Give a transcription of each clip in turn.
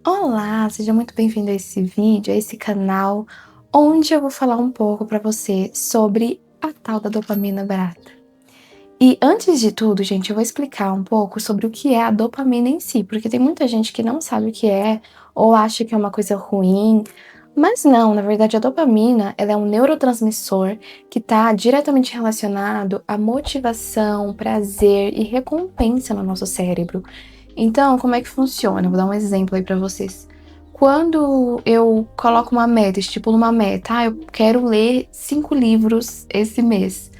Olá, seja muito bem-vindo a esse vídeo, a esse canal, onde eu vou falar um pouco para você sobre a tal da dopamina barata. E antes de tudo, gente, eu vou explicar um pouco sobre o que é a dopamina em si, porque tem muita gente que não sabe o que é ou acha que é uma coisa ruim, mas não, na verdade a dopamina, ela é um neurotransmissor que está diretamente relacionado à motivação, prazer e recompensa no nosso cérebro. Então, como é que funciona? Vou dar um exemplo aí pra vocês. Quando eu coloco uma meta, estipulo uma meta, eu quero ler 5 livros esse mês,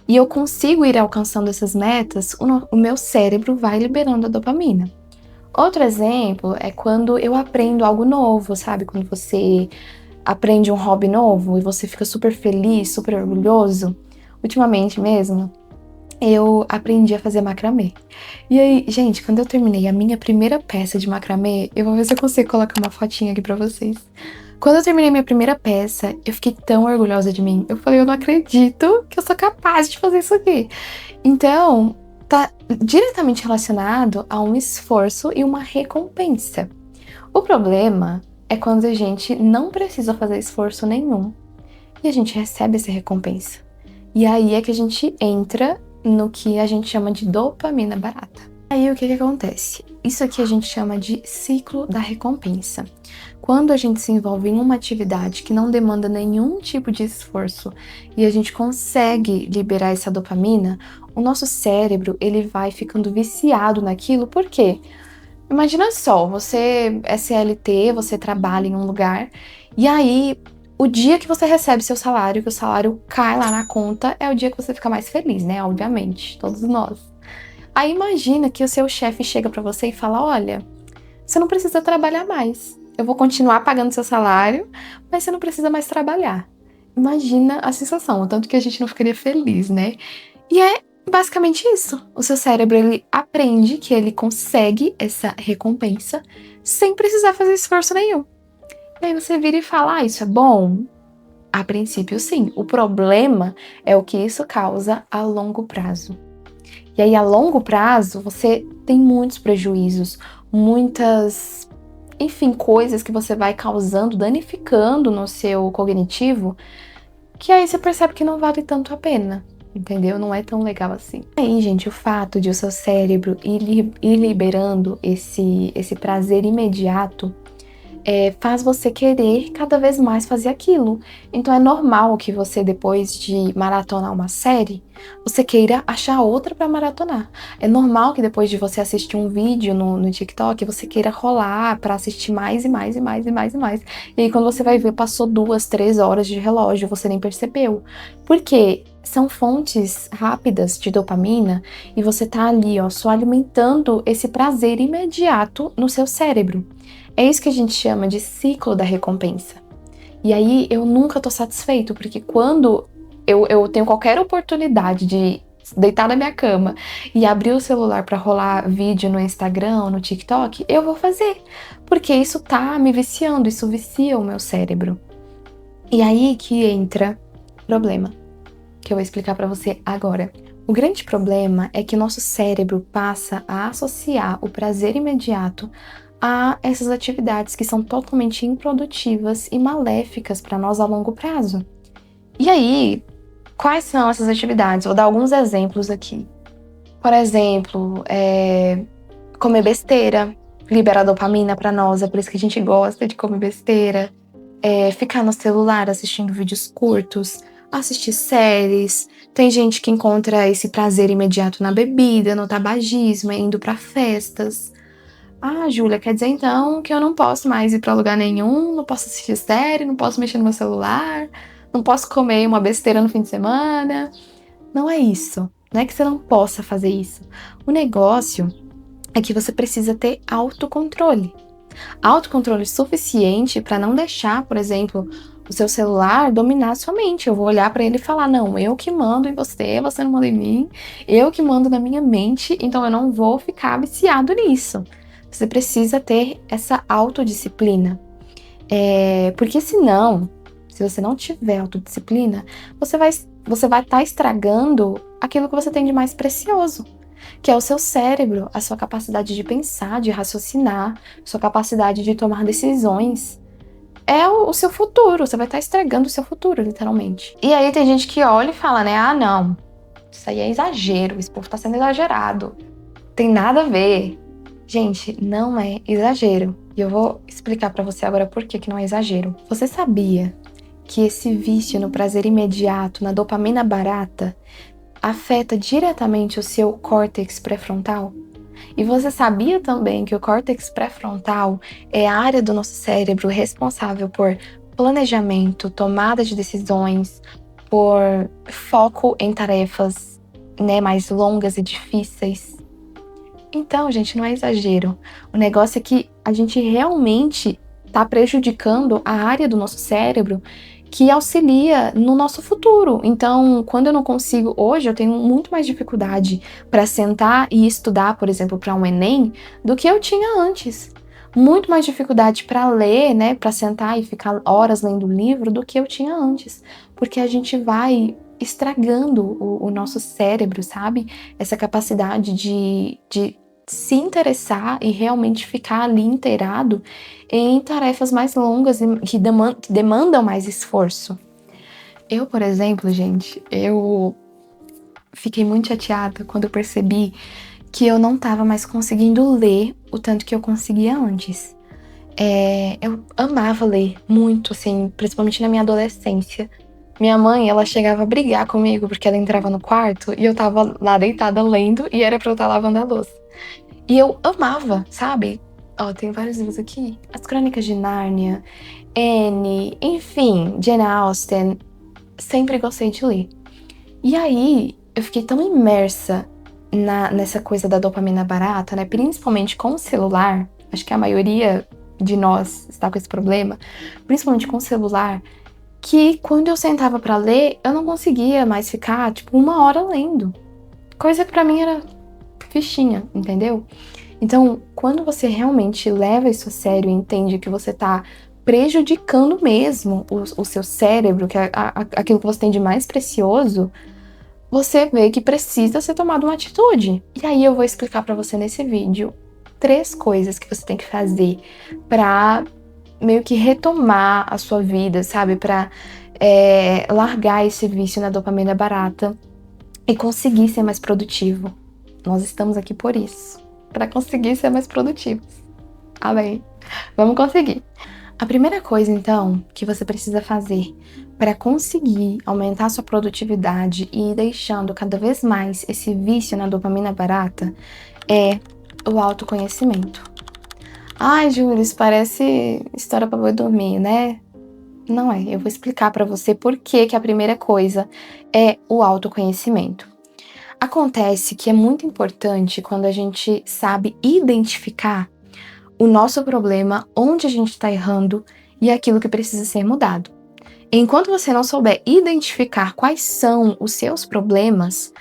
e eu consigo ir alcançando essas metas, o meu cérebro vai liberando a dopamina. Outro exemplo é quando eu aprendo algo novo, sabe? Quando você aprende um hobby novo e você fica super feliz, super orgulhoso. Ultimamente mesmo, eu aprendi a fazer macramê. E aí, gente, quando eu terminei a minha primeira peça de macramê, eu vou ver se eu consigo colocar uma fotinha aqui pra vocês. Quando eu terminei minha primeira peça, eu fiquei tão orgulhosa de mim. Eu falei, eu não acredito que eu sou capaz de fazer isso aqui. Então, tá diretamente relacionado a um esforço e uma recompensa. O problema é quando a gente não precisa fazer esforço nenhum e a gente recebe essa recompensa. E aí é que a gente entra no que a gente chama de dopamina barata. Aí o que acontece? Isso aqui a gente chama de ciclo da recompensa. Quando a gente se envolve em uma atividade que não demanda nenhum tipo de esforço e a gente consegue liberar essa dopamina, o nosso cérebro ele vai ficando viciado naquilo. Por quê? Imagina só, você é CLT, você trabalha em um lugar, e aí o dia que você recebe seu salário, que o salário cai lá na conta, é o dia que você fica mais feliz, né? Obviamente, todos nós. Aí imagina que o seu chefe chega pra você e fala: olha, você não precisa trabalhar mais. Eu vou continuar pagando seu salário, mas você não precisa mais trabalhar. Imagina a sensação, o tanto que a gente não ficaria feliz, né? E é basicamente isso. O seu cérebro, ele aprende que ele consegue essa recompensa sem precisar fazer esforço nenhum. E aí você vira e fala: ah, isso é bom? A princípio, sim. O problema é o que isso causa a longo prazo. E aí, a longo prazo, você tem muitos prejuízos, muitas, enfim, coisas que você vai causando, danificando no seu cognitivo, que aí você percebe que não vale tanto a pena, entendeu? Não é tão legal assim. Aí, gente, o fato de o seu cérebro ir liberando esse prazer imediato faz você querer cada vez mais fazer aquilo. Então é normal que você, depois de maratonar uma série, você queira achar outra pra maratonar. É normal que depois de você assistir um vídeo no TikTok, você queira rolar pra assistir mais e mais e mais e mais e mais. E aí quando você vai ver, passou 2, 3 horas de relógio, você nem percebeu. Por quê? São fontes rápidas de dopamina e você tá ali, ó, só alimentando esse prazer imediato no seu cérebro. É isso que a gente chama de ciclo da recompensa. E aí eu nunca tô satisfeito, porque quando eu tenho qualquer oportunidade de deitar na minha cama e abrir o celular pra rolar vídeo no Instagram ou no TikTok, eu vou fazer, porque isso tá me viciando, isso vicia o meu cérebro. E aí que entra o problema, que eu vou explicar pra você agora. O grande problema é que o nosso cérebro passa a associar o prazer imediato a essas atividades que são totalmente improdutivas e maléficas para nós a longo prazo. E aí, quais são essas atividades? Vou dar alguns exemplos aqui. Por exemplo, comer besteira, libera dopamina para nós, é por isso que a gente gosta de comer besteira. Ficar no celular assistindo vídeos curtos, assistir séries. Tem gente que encontra esse prazer imediato na bebida, no tabagismo, indo para festas. Ah, Júlia, quer dizer então que eu não posso mais ir pra lugar nenhum, não posso assistir série, não posso mexer no meu celular, não posso comer uma besteira no fim de semana? Não é isso. Não é que você não possa fazer isso. O negócio é que você precisa ter autocontrole. Autocontrole suficiente para não deixar, por exemplo, o seu celular dominar a sua mente. Eu vou olhar para ele e falar: não, eu que mando em você, você não manda em mim, eu que mando na minha mente, então eu não vou ficar viciado nisso. Você precisa ter essa autodisciplina. Porque senão, se você não tiver autodisciplina, você vai estar estragando aquilo que você tem de mais precioso. que é o seu cérebro, a sua capacidade de pensar, de raciocinar, sua capacidade de tomar decisões. É o seu futuro, você vai estar estragando o seu futuro, literalmente. E aí tem gente que olha e fala, né, ah, não, isso aí é exagero, esse povo tá sendo exagerado. Tem nada a ver. Gente, não é exagero. E eu vou explicar pra você agora por que não é exagero. Você sabia que esse vício no prazer imediato, na dopamina barata, afeta diretamente o seu córtex pré-frontal? E você sabia também que o córtex pré-frontal é a área do nosso cérebro responsável por planejamento, tomada de decisões, por foco em tarefas, né, mais longas e difíceis? Então, gente, não é exagero. O negócio é que a gente realmente está prejudicando a área do nosso cérebro que auxilia no nosso futuro. Então, quando eu não consigo, hoje eu tenho muito mais dificuldade para sentar e estudar, por exemplo, para um Enem, do que eu tinha antes. Muito mais dificuldade para ler, né, para sentar e ficar horas lendo o livro do que eu tinha antes, porque a gente vai estragando o nosso cérebro, sabe? Essa capacidade de se interessar e realmente ficar ali inteirado em tarefas mais longas e que demandam mais esforço. Eu, por exemplo, gente, eu fiquei muito chateada quando eu percebi que eu não estava mais conseguindo ler o tanto que eu conseguia antes. Eu amava ler muito, assim, principalmente na minha adolescência. Minha mãe, ela chegava a brigar comigo porque ela entrava no quarto e eu tava lá deitada lendo e era pra eu estar lavando a louça. E eu amava, sabe? Ó, tem vários livros aqui. As Crônicas de Nárnia, Anne, enfim, Jane Austen. Sempre gostei de ler. E aí, eu fiquei tão imersa nessa coisa da dopamina barata, né? Principalmente com o celular. Acho que a maioria de nós está com esse problema. Principalmente com o celular. Que quando eu sentava pra ler, eu não conseguia mais ficar, tipo, 1 hora lendo. Coisa que pra mim era fichinha, entendeu? Então, quando você realmente leva isso a sério e entende que você tá prejudicando mesmo o seu cérebro, que é aquilo que você tem de mais precioso, você vê que precisa ser tomada uma atitude. E aí eu vou explicar pra você nesse vídeo 3 coisas que você tem que fazer pra meio que retomar a sua vida, sabe? Pra largar esse vício na dopamina barata e conseguir ser mais produtivo. Nós estamos aqui por isso, para conseguir ser mais produtivos. Amém? Vamos conseguir. A primeira coisa, então, que você precisa fazer para conseguir aumentar sua produtividade e ir deixando cada vez mais esse vício na dopamina barata é o autoconhecimento. Ai, Júlia, isso parece história para boi dormir, né? Não é. Eu vou explicar para você por que a primeira coisa é o autoconhecimento. Acontece que é muito importante quando a gente sabe identificar o nosso problema, onde a gente está errando e aquilo que precisa ser mudado. Enquanto você não souber identificar quais são os seus problemas,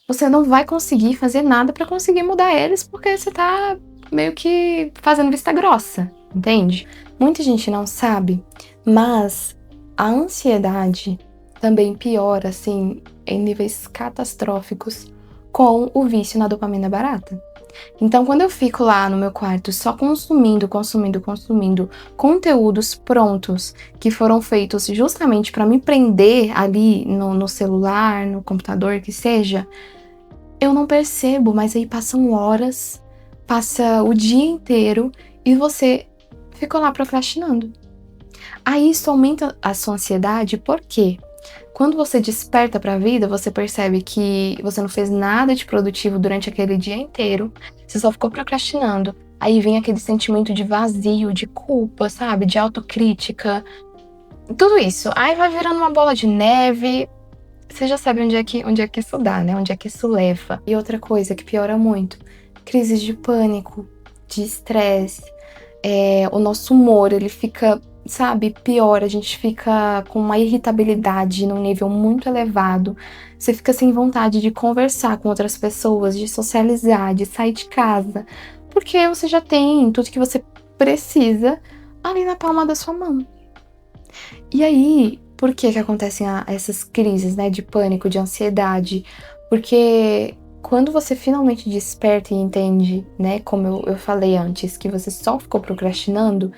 você não vai conseguir fazer nada para conseguir mudar eles, porque você tá meio que fazendo vista grossa, entende? Muita gente não sabe, mas a ansiedade também piora, assim, em níveis catastróficos com o vício na dopamina barata. Então, quando eu fico lá no meu quarto só consumindo conteúdos prontos que foram feitos justamente para me prender ali no celular, no computador, que seja, eu não percebo, mas aí passam horas, passa o dia inteiro e você ficou lá procrastinando. Aí isso aumenta a sua ansiedade, por quê? Quando você desperta para a vida, você percebe que você não fez nada de produtivo durante aquele dia inteiro, você só ficou procrastinando. Aí vem aquele sentimento de vazio, de culpa, sabe? De autocrítica. Tudo isso. Aí vai virando uma bola de neve. Você já sabe onde é que isso dá, né? Onde é que isso leva. E outra coisa que piora muito: crises de pânico, de estresse. O nosso humor, ele fica, sabe, pior, a gente fica com uma irritabilidade num nível muito elevado. Você fica sem vontade de conversar com outras pessoas, de socializar, de sair de casa, porque você já tem tudo que você precisa ali na palma da sua mão. E aí, por que acontecem essas crises, né, de pânico, de ansiedade? Porque quando você finalmente desperta e entende, né, como eu falei antes, que você só ficou procrastinando,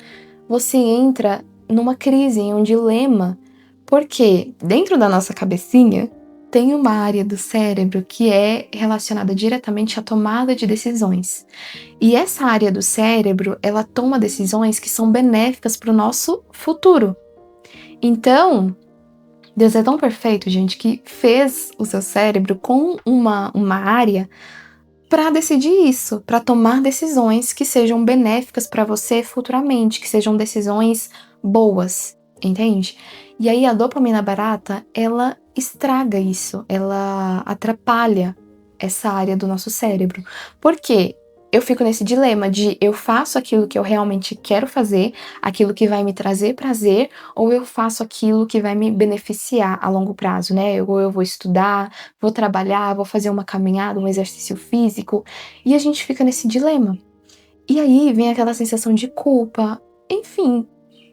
você entra numa crise, em um dilema, porque dentro da nossa cabecinha tem uma área do cérebro que é relacionada diretamente à tomada de decisões. E essa área do cérebro, ela toma decisões que são benéficas para o nosso futuro. Então, Deus é tão perfeito, gente, que fez o seu cérebro com uma área para decidir isso, para tomar decisões que sejam benéficas para você futuramente, que sejam decisões boas, entende? E aí a dopamina barata, ela estraga isso, ela atrapalha essa área do nosso cérebro. Por quê? Eu fico nesse dilema de eu faço aquilo que eu realmente quero fazer, aquilo que vai me trazer prazer, ou eu faço aquilo que vai me beneficiar a longo prazo, né? Ou eu vou estudar, vou trabalhar, vou fazer uma caminhada, um exercício físico, e a gente fica nesse dilema. E aí vem aquela sensação de culpa, enfim,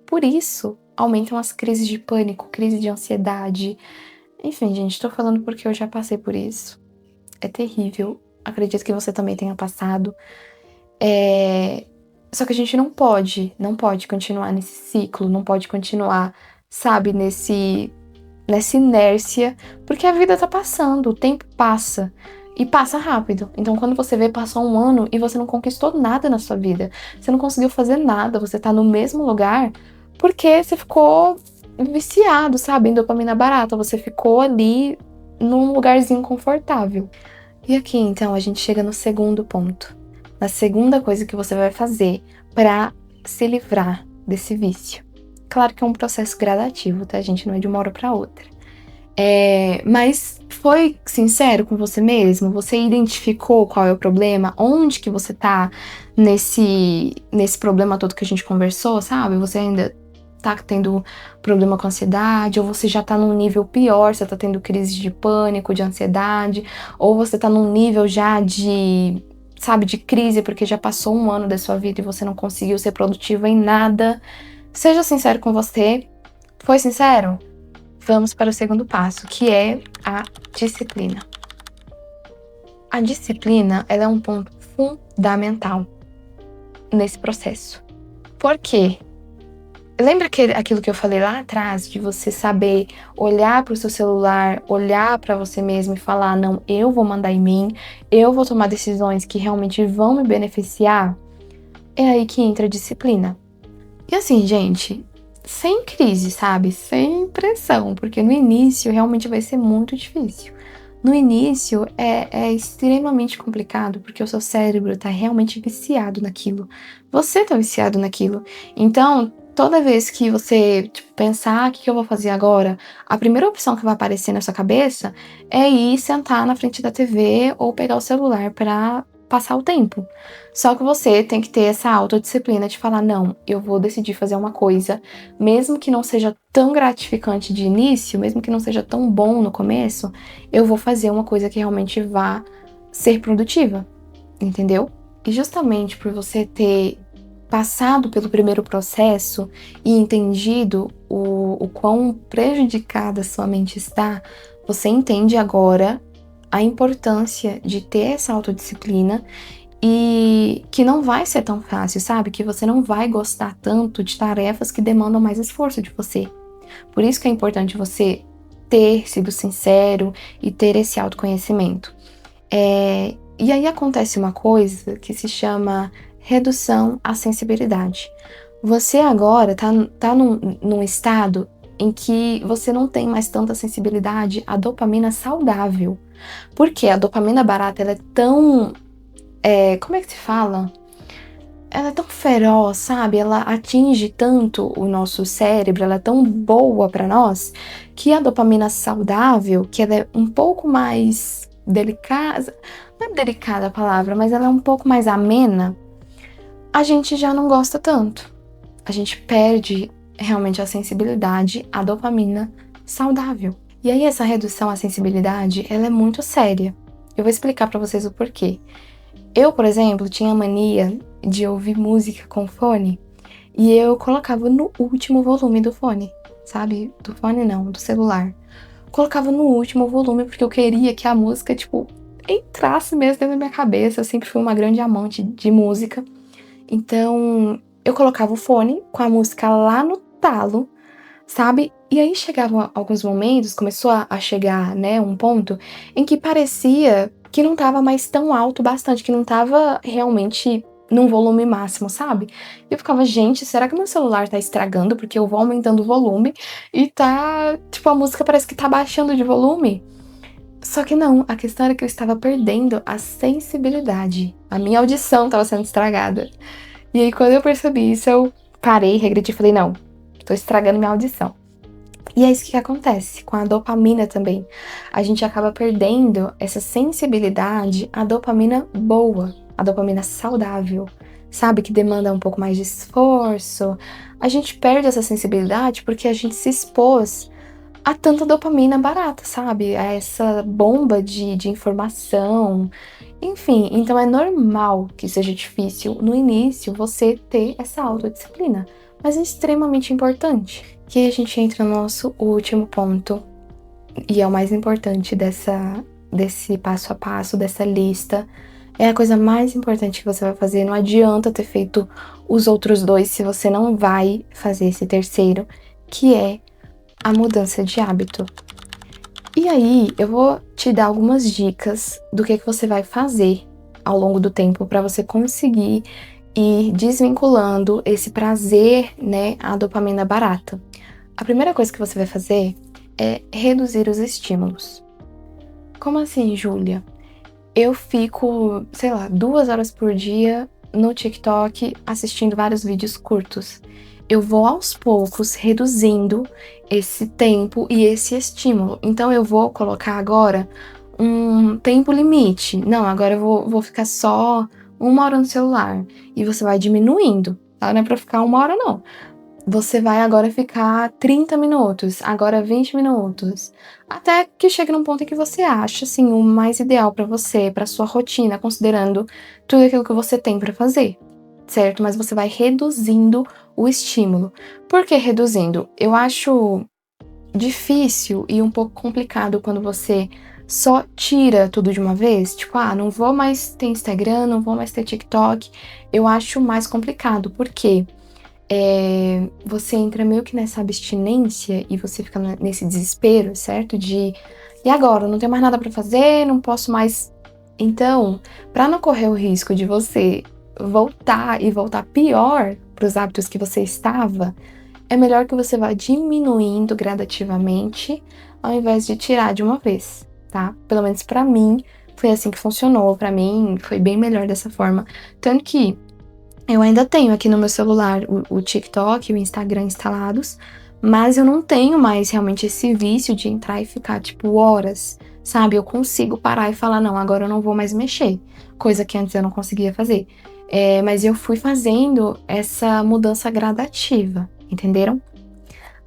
por isso aumentam as crises de pânico, crise de ansiedade. Enfim, gente, tô falando porque eu já passei por isso. É terrível. Acredito que você também tenha passado. Só que a gente não pode continuar nesse ciclo, não pode continuar, sabe, nessa inércia, porque a vida tá passando, o tempo passa. E passa rápido. Então, quando você vê, passou um ano e você não conquistou nada na sua vida. Você não conseguiu fazer nada, você tá no mesmo lugar porque você ficou viciado, sabe, em dopamina barata. Você ficou ali num lugarzinho confortável. E aqui, então, a gente chega no segundo ponto. Na segunda coisa que você vai fazer pra se livrar desse vício. Claro que é um processo gradativo, tá, gente? Não é de uma hora pra outra. Mas foi sincero com você mesmo? Você identificou qual é o problema? Onde que você tá nesse problema todo que a gente conversou, sabe? Você ainda tá tendo problema com ansiedade, ou você já tá num nível pior, você tá tendo crise de pânico, de ansiedade, ou você tá num nível já de, sabe, de crise porque já passou um ano da sua vida e você não conseguiu ser produtiva em nada. Seja sincero com você. Foi sincero? Vamos para o segundo passo, que é a disciplina. A disciplina, ela é um ponto fundamental nesse processo. Por quê? Lembra aquilo que eu falei lá atrás, de você saber olhar para o seu celular, olhar para você mesmo e falar, não, eu vou mandar em mim, eu vou tomar decisões que realmente vão me beneficiar? É aí que entra a disciplina. E assim, gente, sem crise, sabe? Sem pressão, porque no início realmente vai ser muito difícil. No início é extremamente complicado, porque o seu cérebro tá realmente viciado naquilo. Você tá viciado naquilo. Então, toda vez que você, tipo, pensar, o que eu vou fazer agora? A primeira opção que vai aparecer na sua cabeça é ir sentar na frente da TV ou pegar o celular pra passar o tempo. Só que você tem que ter essa autodisciplina de falar, não, eu vou decidir fazer uma coisa, mesmo que não seja tão gratificante de início, mesmo que não seja tão bom no começo, eu vou fazer uma coisa que realmente vá ser produtiva, entendeu? E justamente por você ter passado pelo primeiro processo e entendido o quão prejudicada sua mente está, você entende agora a importância de ter essa autodisciplina e que não vai ser tão fácil, sabe? Que você não vai gostar tanto de tarefas que demandam mais esforço de você. Por isso que é importante você ter sido sincero e ter esse autoconhecimento. E aí acontece uma coisa que se chama redução à sensibilidade. Você agora tá num estado em que você não tem mais tanta sensibilidade à dopamina saudável. Porque a dopamina barata, ela é tão... como é que se fala? Ela é tão feroz, sabe? Ela atinge tanto o nosso cérebro, ela é tão boa pra nós, que a dopamina saudável, que ela é um pouco mais delicada, não é delicada a palavra, mas ela é um pouco mais amena, a gente já não gosta tanto. A gente perde realmente a sensibilidade à dopamina saudável. E aí essa redução à sensibilidade, ela é muito séria. Eu vou explicar pra vocês o porquê. Eu, por exemplo, tinha mania de ouvir música com fone e eu colocava no último volume do fone, sabe? Do fone não, do celular. Colocava no último volume porque eu queria que a música, tipo, entrasse mesmo dentro da minha cabeça. Eu sempre fui uma grande amante de música. Então, eu colocava o fone com a música lá no talo, sabe? E aí chegavam alguns momentos, começou a chegar, né, um ponto em que parecia que não estava mais tão alto bastante, que não estava realmente num volume máximo, sabe? E eu ficava, gente, será que meu celular tá estragando? Porque eu vou aumentando o volume e tá, tipo, a música parece que tá baixando de volume. Só que não, a questão era que eu estava perdendo a sensibilidade. A minha audição estava sendo estragada. E aí, quando eu percebi isso, eu parei, regredi e falei, não, tô estragando minha audição. E é isso que acontece com a dopamina também. A gente acaba perdendo essa sensibilidade à dopamina boa, a dopamina saudável, sabe? Que demanda um pouco mais de esforço. A gente perde essa sensibilidade porque a gente se expôs a tanta dopamina barata, sabe? A essa bomba de informação. Enfim, então é normal que seja difícil no início você ter essa autodisciplina, mas é extremamente importante. Que aí a gente entra no nosso último ponto, e é o mais importante desse passo a passo, dessa lista. É a coisa mais importante que você vai fazer. Não adianta ter feito os outros dois se você não vai fazer esse terceiro, que é a mudança de hábito. E aí, eu vou te dar algumas dicas do que você vai fazer ao longo do tempo para você conseguir ir desvinculando esse prazer, né, à dopamina barata. A primeira coisa que você vai fazer é reduzir os estímulos. Como assim, Júlia? Eu fico, sei lá, 2 horas por dia no TikTok assistindo vários vídeos curtos. Eu vou aos poucos reduzindo esse tempo e esse estímulo. Então eu vou colocar agora um tempo limite. Não, agora eu vou ficar só 1 hora no celular. E você vai diminuindo, tá? Não é pra ficar 1 hora, não. Você vai agora ficar 30 minutos, agora 20 minutos. Até que chegue num ponto em que você acha, assim, o mais ideal pra você, pra sua rotina, considerando tudo aquilo que você tem pra fazer, certo? Mas você vai reduzindo o estímulo. Por que reduzindo? Eu acho difícil e um pouco complicado quando você só tira tudo de uma vez. Tipo, não vou mais ter Instagram, não vou mais ter TikTok. Eu acho mais complicado, porque você entra meio que nessa abstinência e você fica nesse desespero, certo? E agora? Não tenho mais nada pra fazer, não posso mais. Então, pra não correr o risco de você voltar pior pros hábitos que você estava, é melhor que você vá diminuindo gradativamente ao invés de tirar de uma vez, tá? Pelo menos pra mim foi assim que funcionou, pra mim foi bem melhor dessa forma. Tanto que eu ainda tenho aqui no meu celular o TikTok e o Instagram instalados, mas eu não tenho mais realmente esse vício de entrar e ficar, tipo, horas, sabe? Eu consigo parar e falar, não, agora eu não vou mais mexer, coisa que antes eu não conseguia fazer. Mas eu fui fazendo essa mudança gradativa, entenderam?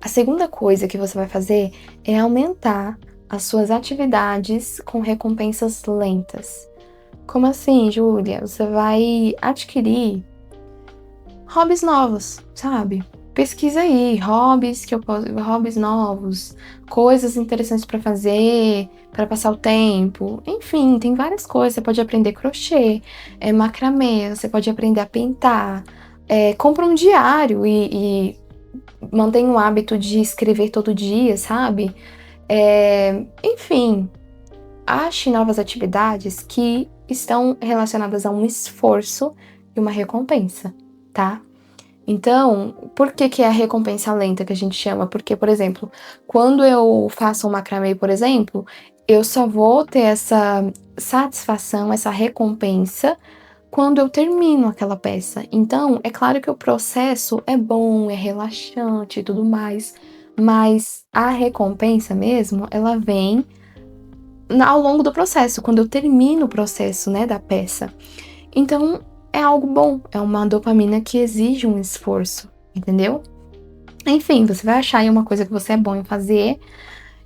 A segunda coisa que você vai fazer é aumentar as suas atividades com recompensas lentas. Como assim, Júlia? Você vai adquirir hobbies novos, sabe? Pesquisa aí, hobbies novos, coisas interessantes pra fazer, pra passar o tempo. Enfim, tem várias coisas. Você pode aprender crochê, macramê, você pode aprender a pintar. Compra um diário e mantém o hábito de escrever todo dia, sabe? Enfim, ache novas atividades que estão relacionadas a um esforço e uma recompensa, tá? Então, por que é a recompensa lenta que a gente chama? Porque, por exemplo, quando eu faço um macramê, por exemplo, eu só vou ter essa satisfação, essa recompensa quando eu termino aquela peça. Então, é claro que o processo é bom, é relaxante e tudo mais, mas a recompensa mesmo, ela vem ao longo do processo, quando eu termino o processo, né, da peça. Então, é algo bom, é uma dopamina que exige um esforço, entendeu? Enfim, você vai achar aí uma coisa que você é bom em fazer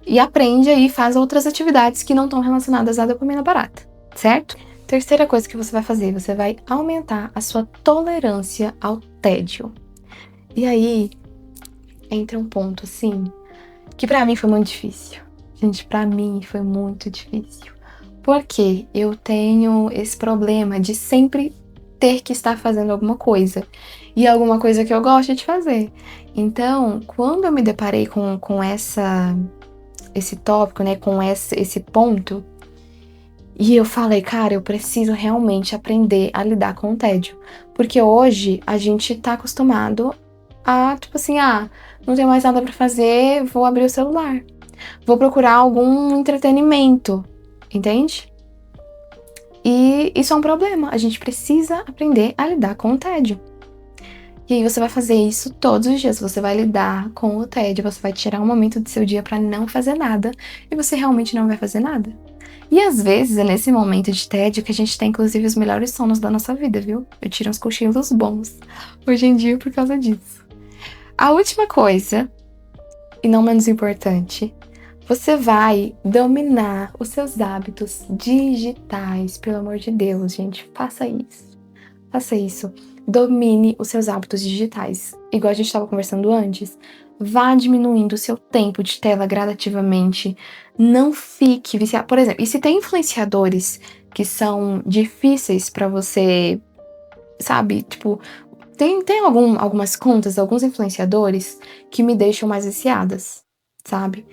e aprende aí, faz outras atividades que não estão relacionadas à dopamina barata, certo? Terceira coisa que você vai fazer, você vai aumentar a sua tolerância ao tédio. E aí, entra um ponto, assim, que pra mim foi muito difícil. Gente, pra mim foi muito difícil. Porque eu tenho esse problema de sempre ter que estar fazendo alguma coisa. E alguma coisa que eu gosto de fazer. Então, quando eu me deparei com esse tópico, né, com esse ponto, e eu falei, cara, eu preciso realmente aprender a lidar com o tédio. Porque hoje a gente tá acostumado a, tipo assim, não tenho mais nada pra fazer, vou abrir o celular. Vou procurar algum entretenimento, entende? E isso é um problema. A gente precisa aprender a lidar com o tédio. E aí você vai fazer isso todos os dias. Você vai lidar com o tédio, você vai tirar um momento do seu dia pra não fazer nada. E você realmente não vai fazer nada. E às vezes é nesse momento de tédio que a gente tem, inclusive, os melhores sonos da nossa vida, viu? Eu tiro uns cochilos bons hoje em dia por causa disso. A última coisa, e não menos importante, você vai dominar os seus hábitos digitais. Pelo amor de Deus, gente, faça isso. Faça isso. Domine os seus hábitos digitais. Igual a gente estava conversando antes, vá diminuindo o seu tempo de tela gradativamente. Não fique viciado. Por exemplo, e se tem influenciadores que são difíceis pra você, sabe? Tipo, tem algumas contas, alguns influenciadores que me deixam mais viciadas, sabe?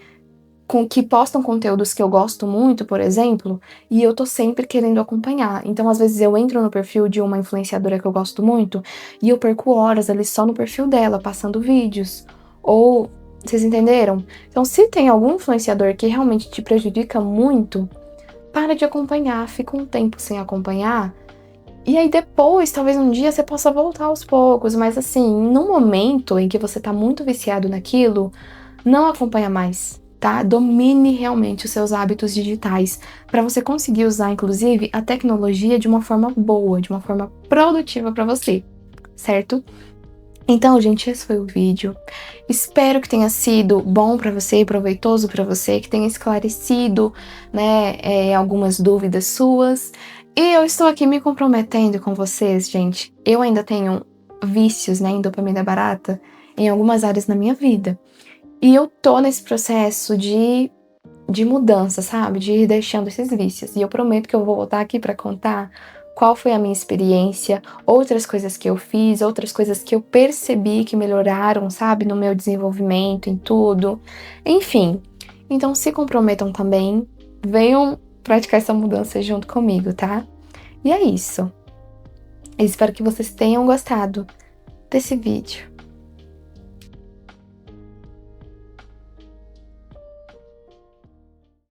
Que postam conteúdos que eu gosto muito, por exemplo, e eu tô sempre querendo acompanhar. Então, às vezes, eu entro no perfil de uma influenciadora que eu gosto muito e eu perco horas ali só no perfil dela, passando vídeos. Ou, vocês entenderam? Então, se tem algum influenciador que realmente te prejudica muito, para de acompanhar, fica um tempo sem acompanhar. E aí depois, talvez um dia você possa voltar aos poucos, mas assim, no momento em que você tá muito viciado naquilo, não acompanha mais, tá? Domine realmente os seus hábitos digitais para você conseguir usar, inclusive, a tecnologia de uma forma boa, de uma forma produtiva para você, certo? Então, gente, esse foi o vídeo. Espero que tenha sido bom para você, proveitoso para você, que tenha esclarecido, né, algumas dúvidas suas. E eu estou aqui me comprometendo com vocês, gente. Eu ainda tenho vícios, né, em dopamina barata em algumas áreas na minha vida. E eu tô nesse processo de mudança, sabe? De ir deixando esses vícios. E eu prometo que eu vou voltar aqui para contar qual foi a minha experiência, outras coisas que eu fiz, outras coisas que eu percebi que melhoraram, sabe? No meu desenvolvimento, em tudo. Enfim, então se comprometam também, venham praticar essa mudança junto comigo, tá? E é isso. Eu espero que vocês tenham gostado desse vídeo.